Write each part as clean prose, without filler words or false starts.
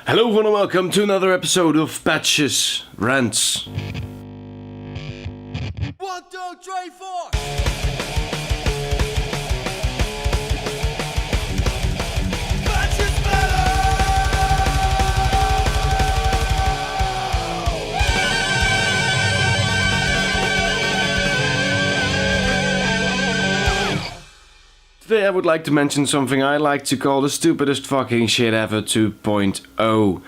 Hello everyone and welcome to another episode of Patches, Rants. 1, 2, 3, 4. Today I would like to mention something I like to call the stupidest fucking shit ever 2.0.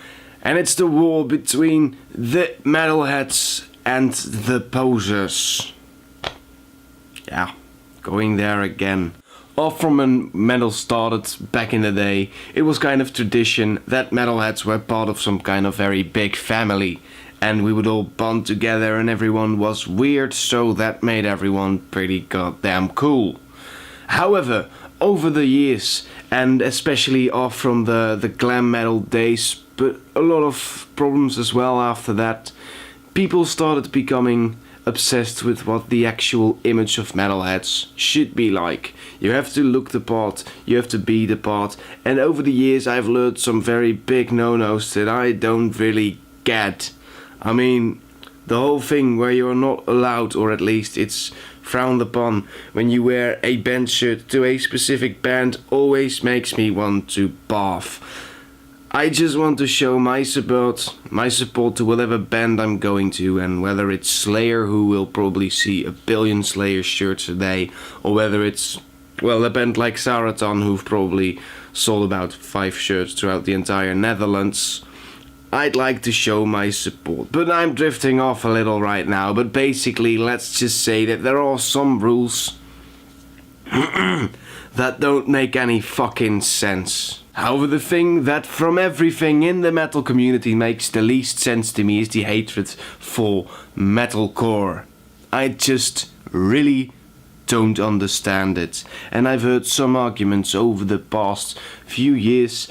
And it's the war between the metalheads and the posers. Yeah, going there again. Off from when metal started back in the day, it was kind of tradition that metalheads were part of some kind of very big family. And we would all bond together and everyone was weird, so that made everyone pretty goddamn cool. However, over the years, and especially off from the glam metal days, but a lot of problems as well after that, people started becoming obsessed with what the actual image of metalheads should be like. You have to look the part, you have to be the part, and over the years I've learned some very big no-nos that I don't really get. I mean, the whole thing where you're not allowed, or at least it's frowned upon, when you wear a band shirt to a specific band always makes me want to barf. I just want to show my support to whatever band I'm going to, and whether it's Slayer, who will probably see a billion Slayer shirts a day, or whether it's, well, a band like Saraton, who've probably sold about 5 shirts throughout the entire Netherlands. I'd like to show my support, but I'm drifting off a little right now. But basically, let's just say that there are some rules that don't make any fucking sense. However, the thing that from everything in the metal community makes the least sense to me is the hatred for metalcore. I just really don't understand it. And I've heard some arguments over the past few years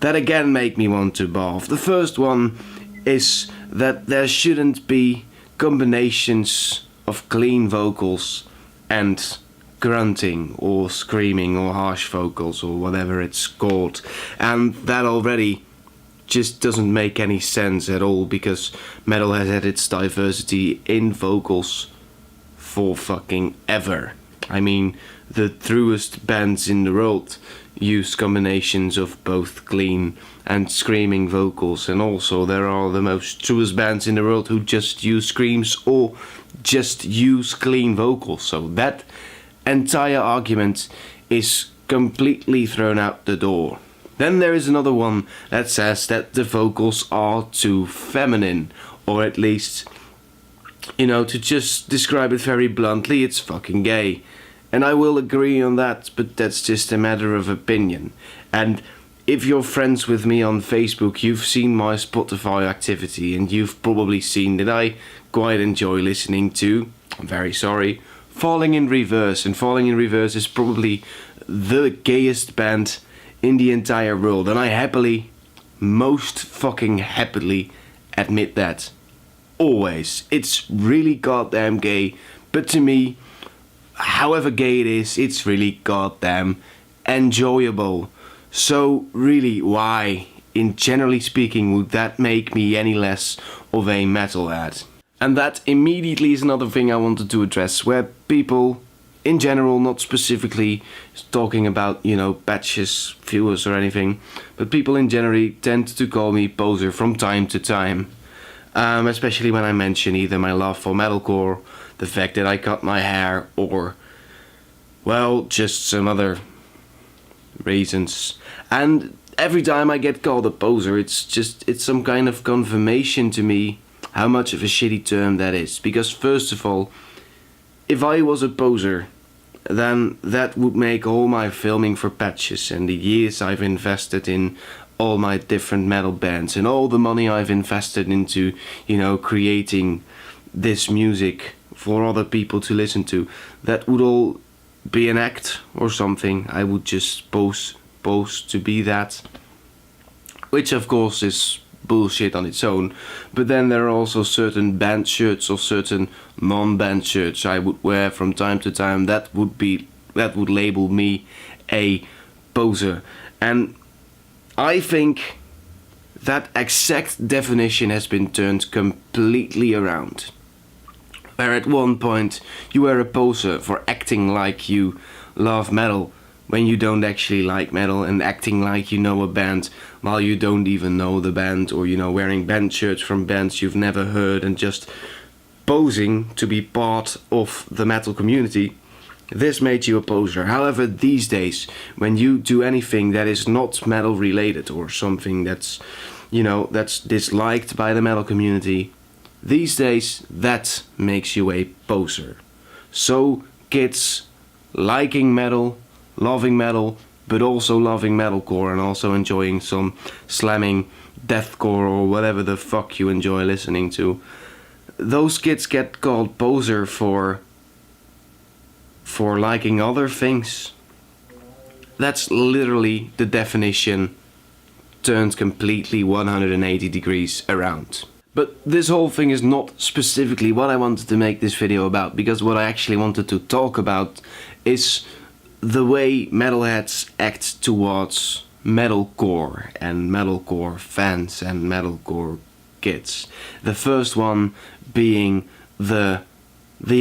that again make me want to barf. The first one is that there shouldn't be combinations of clean vocals and grunting or screaming or harsh vocals or whatever it's called. And that already just doesn't make any sense at all, because metal has had its diversity in vocals for fucking ever. I mean, the truest bands in the world use combinations of both clean and screaming vocals, and also there are the most truest bands in the world who just use screams or just use clean vocals. So that entire argument is completely thrown out the door. Then there is another one that says that the vocals are too feminine, or at least, to just describe it very bluntly, it's fucking gay. And I will agree on that, but that's just a matter of opinion. And if you're friends with me on Facebook, you've seen my Spotify activity, and you've probably seen that I quite enjoy listening to, I'm very sorry, Falling in Reverse. And Falling in Reverse is probably the gayest band in the entire world. And I most fucking happily admit that. Always. It's really goddamn gay, but to me, however gay it is, it's really goddamn enjoyable. So really, why, in generally speaking, would that make me any less of a metalhead? And that immediately is another thing I wanted to address, where people, in general, not specifically talking about, Patches, viewers or anything, but people in general tend to call me poser from time to time. Especially when I mention either my love for metalcore, the fact that I cut my hair, or, well, just some other reasons. And every time I get called a poser, it's some kind of confirmation to me how much of a shitty term that is. Because first of all, if I was a poser, then that would make all my filming for Patches and the years I've invested in all my different metal bands and all the money I've invested into, creating this music for other people to listen to, that would all be an act or something. I would just pose to be that, which of course is bullshit on its own. But then there are also certain band shirts or certain non-band shirts I would wear from time to time that would label me a poser. And I think that exact definition has been turned completely around. Where at one point you were a poser for acting like you love metal when you don't actually like metal, and acting like you know a band while you don't even know the band, or wearing band shirts from bands you've never heard and just posing to be part of the metal community. This made you a poser. However, these days, when you do anything that is not metal related, or something that's disliked by the metal community, these days that makes you a poser. So kids liking metal, loving metal, but also loving metalcore and also enjoying some slamming deathcore or whatever the fuck you enjoy listening to, those kids get called poser for liking other things. That's literally the definition turned completely 180 degrees around. But this whole thing is not specifically what I wanted to make this video about, because what I actually wanted to talk about is the way metalheads act towards metalcore and metalcore fans and metalcore kids. The first one being the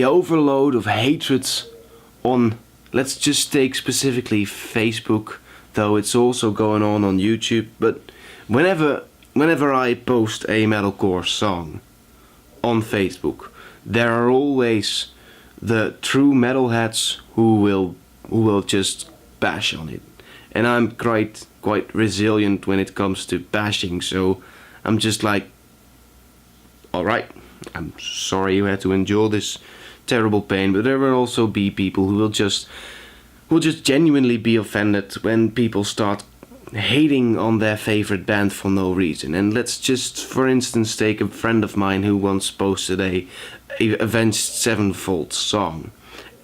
overload of hatred on, let's just take specifically Facebook, though it's also going on YouTube. But whenever I post a metalcore song on Facebook, there are always the true metalheads who will just bash on it. And I'm quite resilient when it comes to bashing, so I'm just like, alright, I'm sorry you had to endure this terrible pain. But there will also be people who will just genuinely be offended when people start hating on their favorite band for no reason. And let's just, for instance, take a friend of mine who once posted a Avenged Sevenfold song,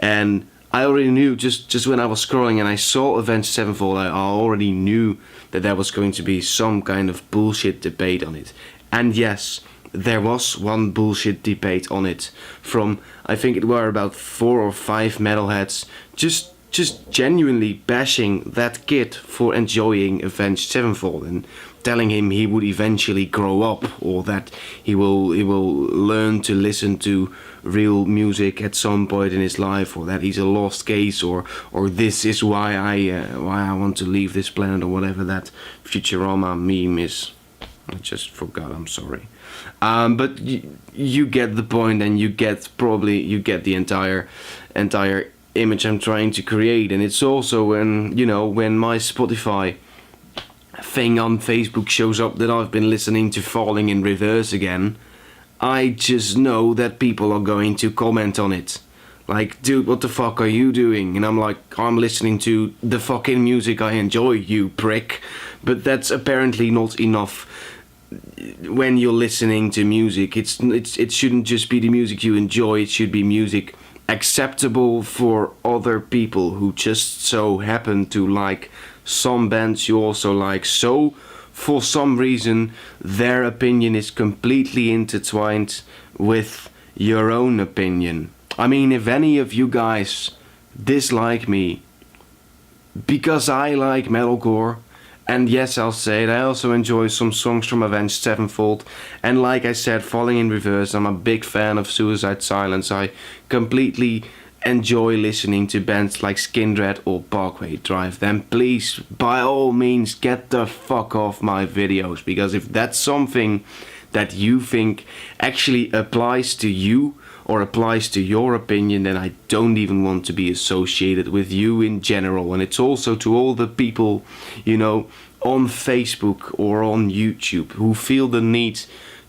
and I already knew, just when I was scrolling and I saw Avenged Sevenfold, I already knew that there was going to be some kind of bullshit debate on it. And yes, there was one bullshit debate on it from, I think it were about 4 or 5 metalheads just genuinely bashing that kid for enjoying Avenged Sevenfold and telling him he would eventually grow up, or that he will learn to listen to real music at some point in his life, or that he's a lost case, or this is why I want to leave this planet, or whatever that Futurama meme is. I just forgot, I'm sorry. But you get the point, and you get the entire image I'm trying to create. And it's also when my Spotify thing on Facebook shows up that I've been listening to Falling in Reverse again, I just know that people are going to comment on it. Like, dude, what the fuck are you doing? And I'm like, I'm listening to the fucking music I enjoy, you prick. But that's apparently not enough. When you're listening to music, it shouldn't just be the music you enjoy, it should be music acceptable for other people who just so happen to like some bands you also like. So for some reason their opinion is completely intertwined with your own opinion. I mean, if any of you guys dislike me because I like metalcore, and yes, I'll say it, I also enjoy some songs from Avenged Sevenfold, and like I said, Falling in Reverse, I'm a big fan of Suicide Silence. I completely enjoy listening to bands like Skindred or Parkway Drive. Then please, by all means, get the fuck off my videos, because if that's something that you think actually applies to you or applies to your opinion, then I don't even want to be associated with you in general. And it's also to all the people, on Facebook or on YouTube who feel the need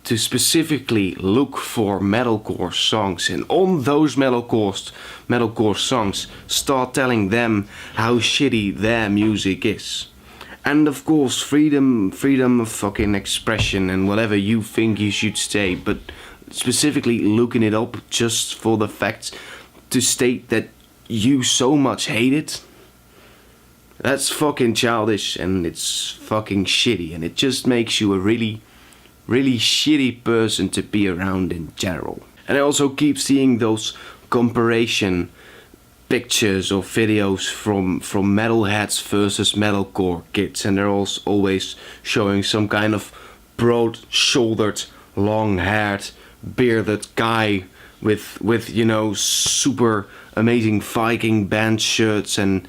to specifically look for metalcore songs, and on those metalcore songs start telling them how shitty their music is. And of course, freedom of fucking expression and whatever you think you should say, but specifically looking it up just for the fact to state that you so much hate it, that's fucking childish, and it's fucking shitty, and it just makes you a really shitty person to be around in general. And I also keep seeing those comparison pictures or videos from metalheads versus metalcore kids, and they're also always showing some kind of broad-shouldered, long-haired, bearded guy with you know, super amazing Viking band shirts and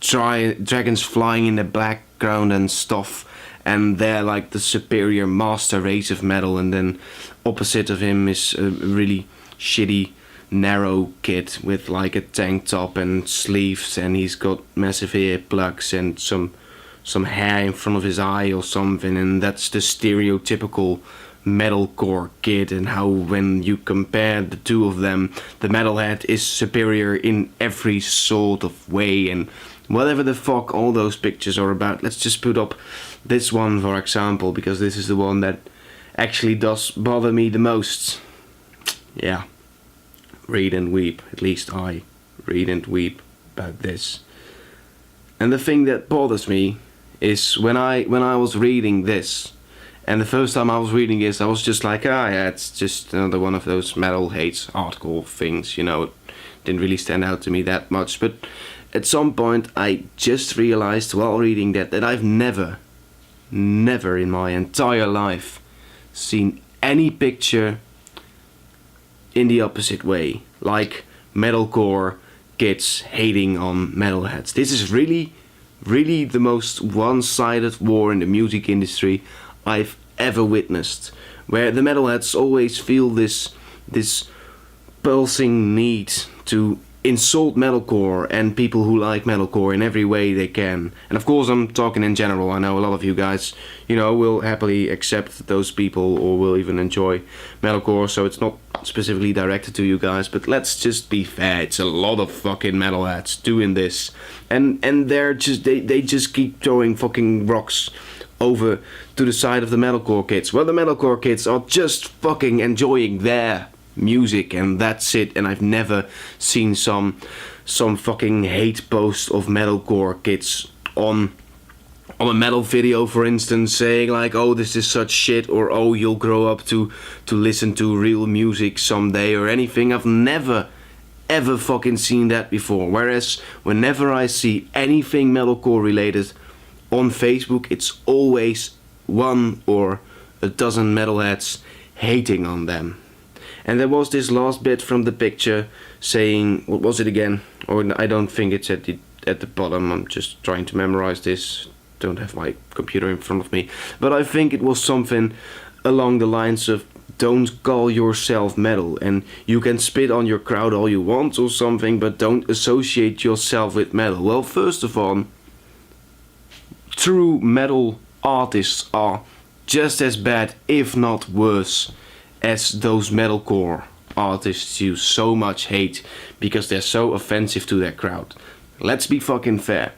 dragons flying in the background and stuff, and they're like the superior master race of metal, and then opposite of him is a really shitty narrow kid with like a tank top and sleeves, and he's got massive earplugs and some hair in front of his eye or something, and that's the stereotypical metalcore kid. And how when you compare the two of them, the metalhead is superior in every sort of way, and whatever the fuck all those pictures are about. Let's just put up this one for example, because this is the one that actually does bother me the most. Yeah, read and weep. At least I read and weep about this. And the thing that bothers me is when I was reading this, and the first time I was reading this, I was just like, ah, yeah, it's just another one of those metal hates hardcore things, you know. It didn't really stand out to me that much. But at some point I just realized while reading that I've never in my entire life seen any picture in the opposite way, like metalcore kids hating on metalheads. This is really the most one-sided war in the music industry I've ever witnessed, where the metalheads always feel this pulsing need to insult metalcore and people who like metalcore in every way they can. And of course I'm talking in general. I know a lot of you guys, you know, will happily accept those people or will even enjoy metalcore, so it's not specifically directed to you guys, but let's just be fair, it's a lot of fucking metalheads doing this, and they're just they just keep throwing fucking rocks over to the side of the metalcore kids. Well, the metalcore kids are just fucking enjoying their music, and that's it. And I've never seen some fucking hate post of metalcore kids on a metal video, for instance, saying like, oh, this is such shit, or oh, you'll grow up to listen to real music someday, or anything. I've never ever fucking seen that before. Whereas whenever I see anything metalcore related on Facebook, it's always one or a dozen metalheads hating on them. And there was this last bit from the picture saying, what was it again? Or I don't think it's at the bottom. I'm just trying to memorize this. Don't have my computer in front of me. But I think it was something along the lines of, don't call yourself metal, and you can spit on your crowd all you want or something, but don't associate yourself with metal. Well, first of all, true metal artists are just as bad, if not worse, as those metalcore artists you so much hate because they're so offensive to their crowd. Let's be fucking fair.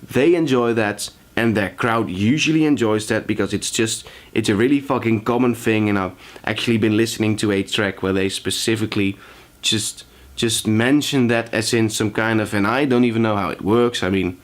They enjoy that, and their crowd usually enjoys that because it's a really fucking common thing. And I've actually been listening to a track where they specifically just mention that as in some kind of, and I don't even know how it works. I mean,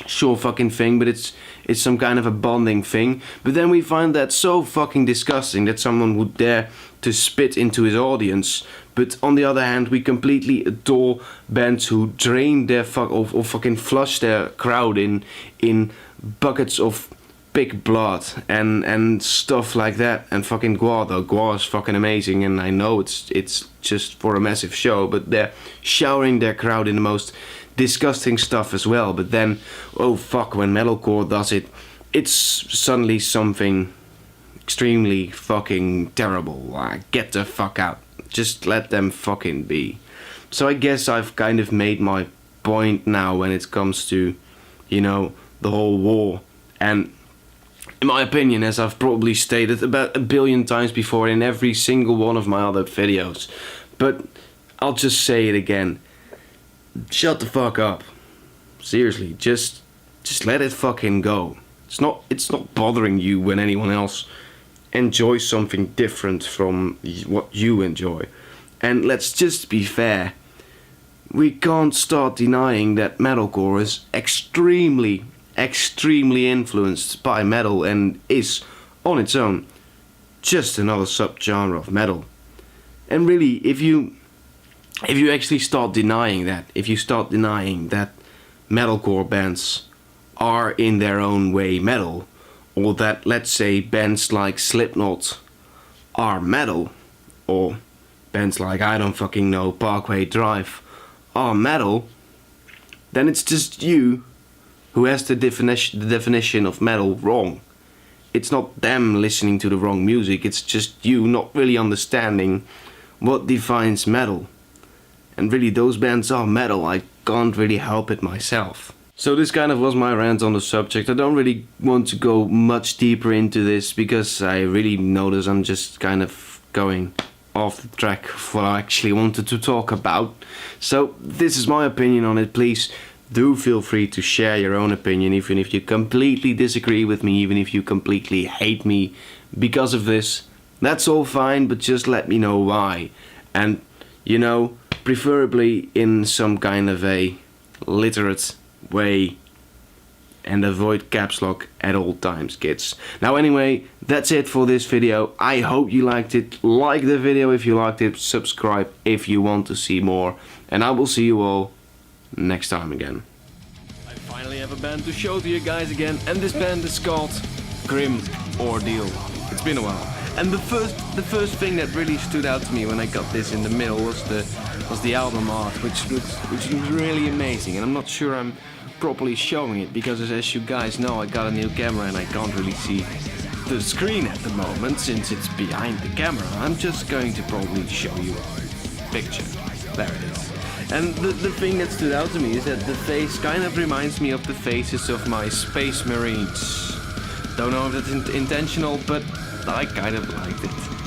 sure fucking thing, but it's some kind of a bonding thing. But then we find that so fucking disgusting that someone would dare to spit into his audience. But on the other hand, we completely adore bands who drain their or fucking flush their crowd in buckets of pig blood and stuff like that. And fucking Guar, though Guar is fucking amazing, and I know it's just for a massive show, but they're showering their crowd in the most disgusting stuff as well. But then, oh fuck, when metalcore does it, it's suddenly something extremely fucking terrible. Get the fuck out. Just let them fucking be. So I guess I've kind of made my point now when it comes to, you know, the whole war. And in my opinion, as I've probably stated about 1 billion times before in every single one of my other videos, but I'll just say it again. Shut the fuck up. Seriously, just let it fucking go. It's not bothering you when anyone else enjoys something different from what you enjoy. And let's just be fair. We can't start denying that metalcore is extremely influenced by metal and is, on its own, just another subgenre of metal. And really, if you actually start denying that, if you start denying that metalcore bands are in their own way metal, or that, let's say, bands like Slipknot are metal, or bands like, I don't fucking know, Parkway Drive are metal, then it's just you who has the definition of metal wrong. It's not them listening to the wrong music, it's just you not really understanding what defines metal. And really, those bands are metal, I can't really help it myself. So this kind of was my rant on the subject. I don't really want to go much deeper into this because I really notice I'm just kind of going off the track of what I actually wanted to talk about. So this is my opinion on it. Please do feel free to share your own opinion, even if you completely disagree with me, even if you completely hate me because of this. That's all fine, but just let me know why. And, you know, preferably in some kind of a literate way, and avoid caps lock at all times, kids. Now anyway, that's it for this video. I hope you liked it. Like the video if you liked it, subscribe if you want to see more, and I will see you all next time again. I finally have a band to show to you guys again, and this band is called Grim Ordeal. It's been a while. And the first thing that really stood out to me when I got this in the middle was the album art, which looks really amazing. And I'm not sure I'm properly showing it because, as you guys know, I got a new camera and I can't really see the screen at the moment since it's behind the camera. I'm just going to probably show you a picture. There it is. And the thing that stood out to me is that the face kind of reminds me of the faces of my Space Marines. Don't know if that's intentional, but I kind of liked it.